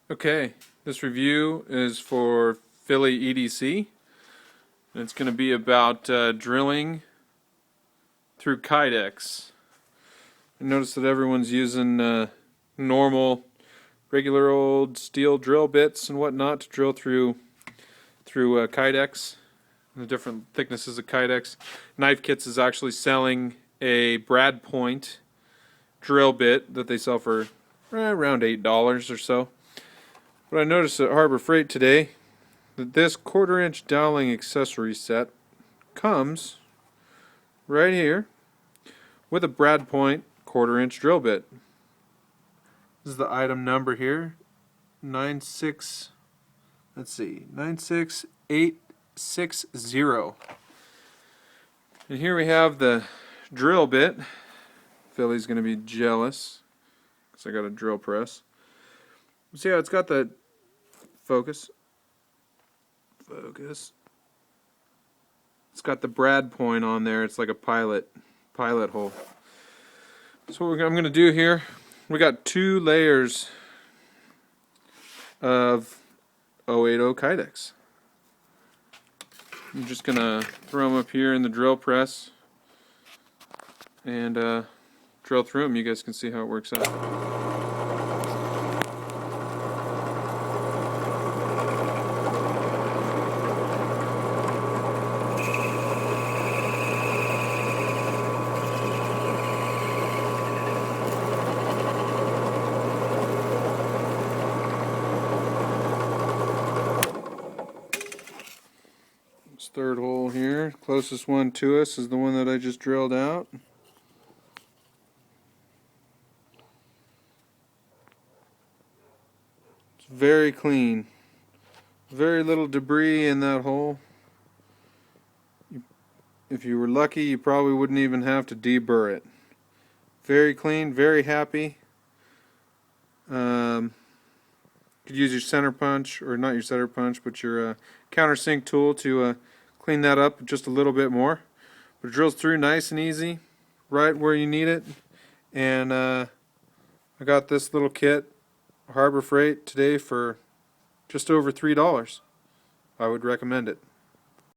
Okay, this review is for Philly EDC. It's going to be about drilling through Kydex. I noticed that everyone's using normal, regular old steel drill bits and whatnot to drill through Kydex, and the different thicknesses of Kydex. Knife Kits is actually selling a Brad Point drill bit that they sell for around $8 or so. But I noticed at Harbor Freight today that this 1/4-inch doweling accessory set comes right here with a Brad Point 1/4-inch drill bit. This is the item number here, 96860. And here we have the drill bit. Philly's going to be jealous because I got a drill press. See how it's got the focus. It's got the Brad Point on there. It's like a pilot hole. So what I'm going to do here, we got 2 layers of 080 Kydex. I'm just going to throw them up here in the drill press and drill through them. You guys can see how it works out. This third hole here, closest one to us is the one that I just drilled out. It's very clean. Very little debris in that hole. If you were lucky, you probably wouldn't even have to deburr it. Very clean, very happy. Could use your center punch, or not your center punch, but your countersink tool to clean that up just a little bit more. But it drills through nice and easy, right where you need it. And I got this little kit, Harbor Freight, today for just over $3. I would recommend it.